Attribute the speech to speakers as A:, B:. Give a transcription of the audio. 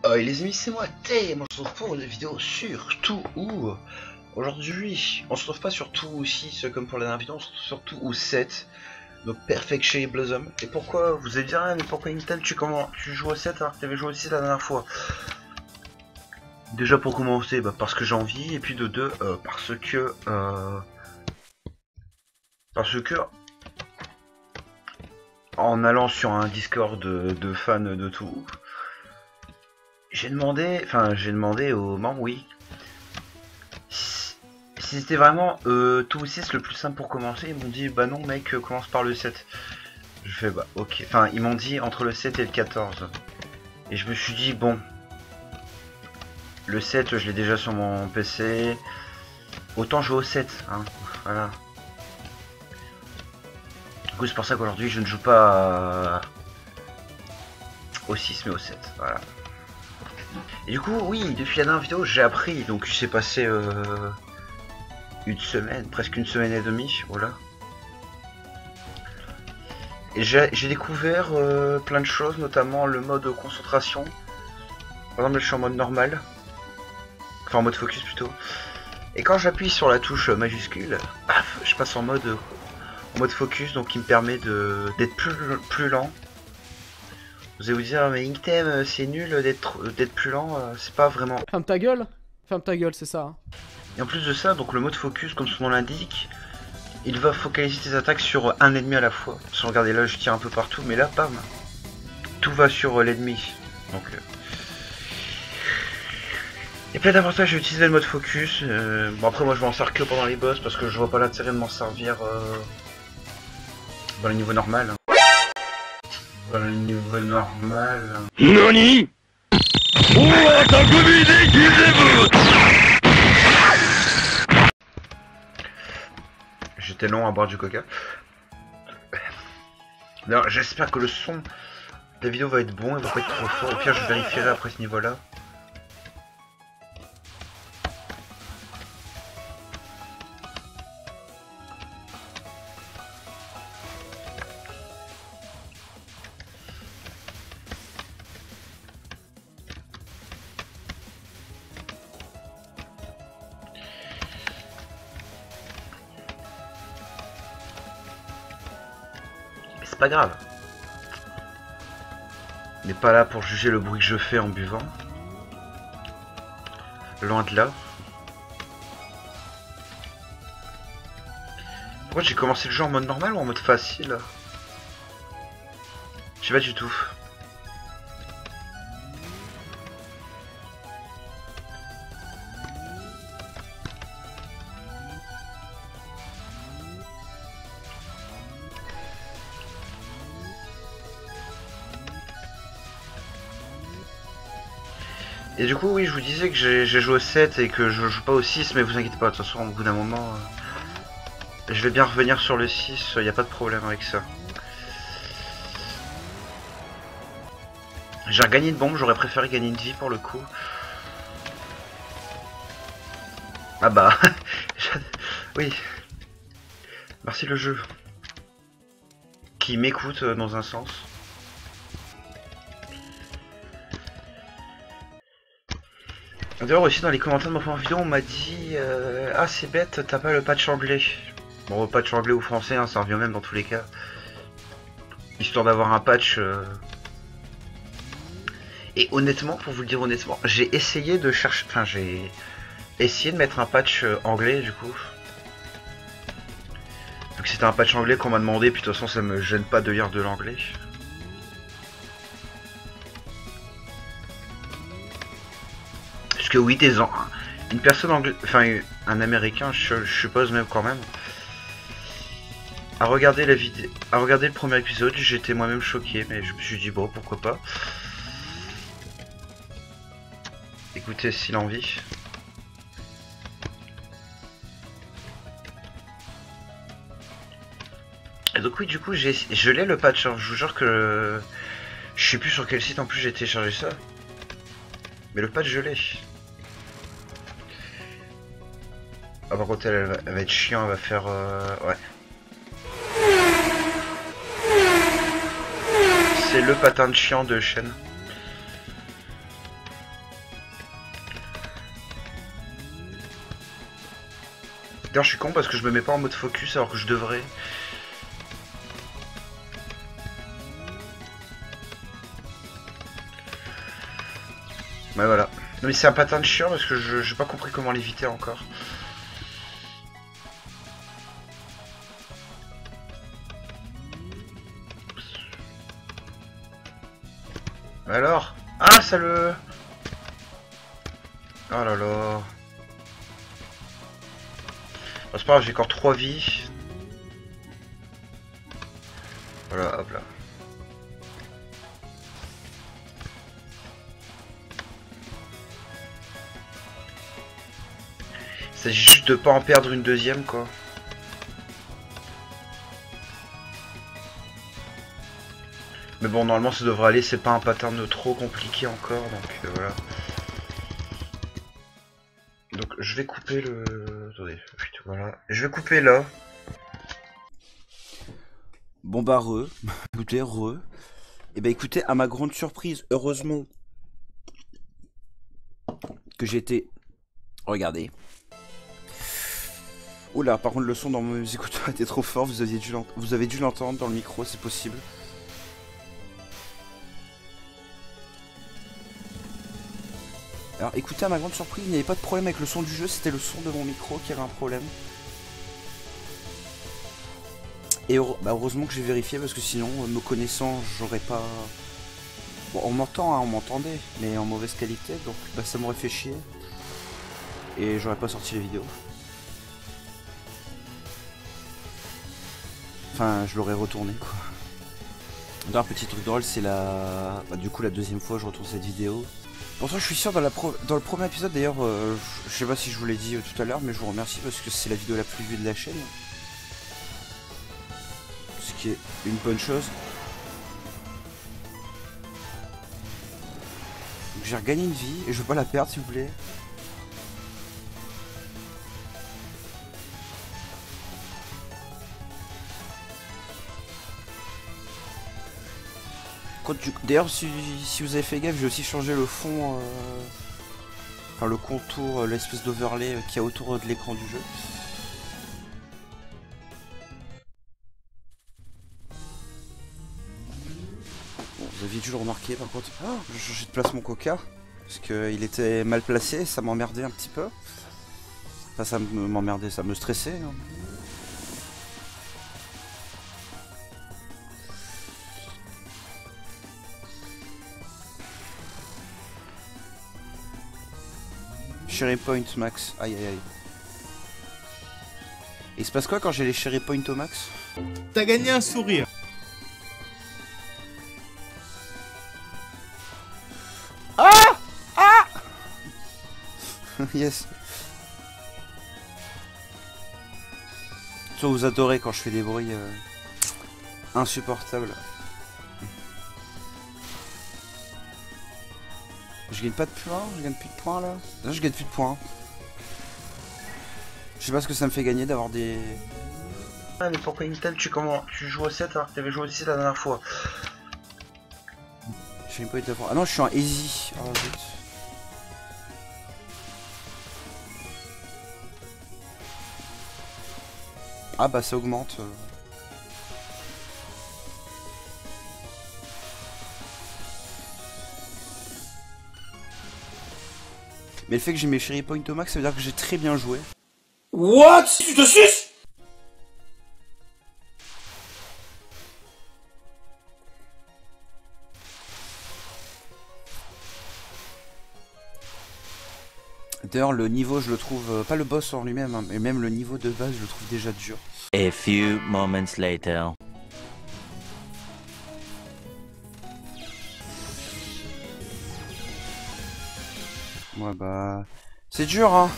A: Et les amis, c'est moi, Tay, moi je se retrouve pour une vidéo sur tout ou. Aujourd'hui, on se retrouve pas sur tout ou 6 comme pour la dernière vidéo, on se retrouve sur tout ou 7. Donc Perfect chez Blossom. Et pourquoi, vous allez dire, mais pourquoi Intel tu joues au 7 alors que tu avais joué au 6 la dernière fois? Déjà pour commencer, parce que j'ai envie, et puis de deux, parce que en allant sur un Discord de fans de tout, j'ai demandé aux membres, oui, si c'était vraiment tout 6 le plus simple pour commencer. Ils m'ont dit bah non mec, commence par le 7. Je fais bah ok, enfin ils m'ont dit entre le 7 et le 14. Et je me suis dit bon, le 7 je l'ai déjà sur mon PC, autant jouer au 7, hein, voilà. Du coup c'est pour ça qu'aujourd'hui je ne joue pas au 6 mais au 7, voilà. Et du coup oui, depuis la dernière vidéo j'ai appris, donc il s'est passé une semaine, presque une semaine et demie, voilà. Et j'ai découvert plein de choses, notamment le mode concentration. Par exemple, je suis en mode normal, enfin en mode focus plutôt. Et quand j'appuie sur la touche majuscule, paf, je passe en mode focus, donc qui me permet d'être plus lent. Vous allez vous dire, mais Inktem, c'est nul d'être plus lent, c'est pas vraiment.
B: Ferme ta gueule, c'est ça. Hein.
A: Et en plus de ça, donc le mode focus, comme son nom l'indique, il va focaliser tes attaques sur un ennemi à la fois. Si regardez là, je tire un peu partout, mais là, bam, tout va sur l'ennemi. Donc, il y a plein d'avantages, j'ai utilisé le mode focus. Bon, après, moi je m'en sers que pendant les boss parce que je vois pas l'intérêt de m'en servir dans le niveau normal. Dans le niveau normal.
C: NANI?!
A: J'étais long à boire du coca. Alors, j'espère que le son de la vidéo va être bon, il va pas être trop fort. Au pire, je vérifierai après ce niveau-là. C'est pas grave. On n'est pas là pour juger le bruit que je fais en buvant. Loin de là. Pourquoi j'ai commencé le jeu en mode normal ou en mode facile? Je sais pas du tout. Et du coup, oui, je vous disais que j'ai joué au 7 et que je joue pas au 6, mais vous inquiétez pas, de toute façon, au bout d'un moment, je vais bien revenir sur le 6, y a pas de problème avec ça. J'ai regagné une bombe, j'aurais préféré gagner une vie pour le coup. Ah bah, oui. Merci le jeu. Qui m'écoute dans un sens. D'ailleurs aussi dans les commentaires de ma première vidéo on m'a dit ah c'est bête, t'as pas le patch anglais. Bon, patch anglais ou français, hein, ça revient même dans tous les cas. Histoire d'avoir un patch. Et honnêtement, pour vous le dire honnêtement, j'ai essayé de chercher. Enfin j'ai essayé de mettre un patch anglais du coup. Vu que c'était un patch anglais qu'on m'a demandé, puis de toute façon ça me gêne pas de lire de l'anglais. Que oui, une personne anglaise, enfin un américain, je suppose même quand même, a regardé la vidéo, a regardé le premier épisode, j'étais moi-même choqué, mais je me suis dit bon, pourquoi pas. Écoutez s'il a envie. Et donc oui, du coup, je l'ai le patch, hein. Je vous jure que je sais plus sur quel site en plus j'ai téléchargé ça, mais le patch je l'ai. Ah par contre elle va être chiant, elle va faire ouais. C'est le patin de chiant de chaîne. D'ailleurs, je suis con parce que je me mets pas en mode focus alors que je devrais. Ouais, voilà. Non, mais c'est un pattern chiant parce que j'ai pas compris comment l'éviter encore. Alors? Ah, ça le... Oh là là. Bon, c'est pas grave, j'ai encore 3 vies. Voilà, hop là. Il s'agit juste de pas en perdre une deuxième, quoi. Mais bon, normalement ça devrait aller, c'est pas un pattern trop compliqué encore, donc voilà. Donc je vais couper le... Attendez, voilà. Je vais couper là.
C: Bon bah écoutez, Et bah écoutez, à ma grande surprise, heureusement que j'ai été... Regardez. Oula, par contre le son dans mes écouteurs était trop fort, vous avez dû l'entendre dans le micro, c'est possible. Alors écoutez, à ma grande surprise, il n'y avait pas de problème avec le son du jeu, c'était le son de mon micro qui avait un problème. Et bah heureusement que j'ai vérifié parce que sinon, me connaissant, j'aurais pas... Bon, on m'entend, hein, on m'entendait, mais en mauvaise qualité, donc bah, ça m'aurait fait chier. Et j'aurais pas sorti les vidéos. Enfin, je l'aurais retourné, quoi. D'ailleurs, petit truc drôle, c'est la... Bah, du coup, la deuxième fois, je retourne cette vidéo. Pourtant, je suis sûr, dans le premier épisode, d'ailleurs, je sais pas si je vous l'ai dit tout à l'heure, mais je vous remercie parce que c'est la vidéo la plus vue de la chaîne. Ce qui est une bonne chose. Donc, j'ai regagné une vie et je veux pas la perdre, s'il vous plaît. D'ailleurs, si vous avez fait gaffe, j'ai aussi changé le fond, enfin le contour, l'espèce d'overlay qu'il y a autour de l'écran du jeu. Bon, vous aviez dû le remarquer par contre. Oh, j'ai changé de place mon coca, parce qu'il était mal placé, ça m'emmerdait un petit peu. Enfin, ça m'emmerdait, ça me stressait. Hein. Cherry Point max, aïe aïe aïe. Et il se passe quoi quand j'ai les Cherry Point au max?
D: T'as gagné un sourire.
C: Ah ah yes. Soit vous adorez quand je fais des bruits insupportables. Je gagne pas de points, je gagne plus de points là. Non, je gagne plus de points. Je sais pas ce que ça me fait gagner d'avoir des...
A: Ah mais pourquoi Intel tu joues au 7 alors que t'avais joué au 6 la dernière fois?
C: Je suis pas été à... Ah non, je suis en easy. Oh zut. Ah bah ça augmente. Mais le fait que j'ai mes Cherry Point au max, ça veut dire que j'ai très bien joué.
D: What? Tu te suces?
C: D'ailleurs, le niveau, je le trouve, pas le boss en lui-même, hein, mais même le niveau de base, je le trouve déjà dur.
E: A few moments later.
C: Ouais bah... C'est dur, hein.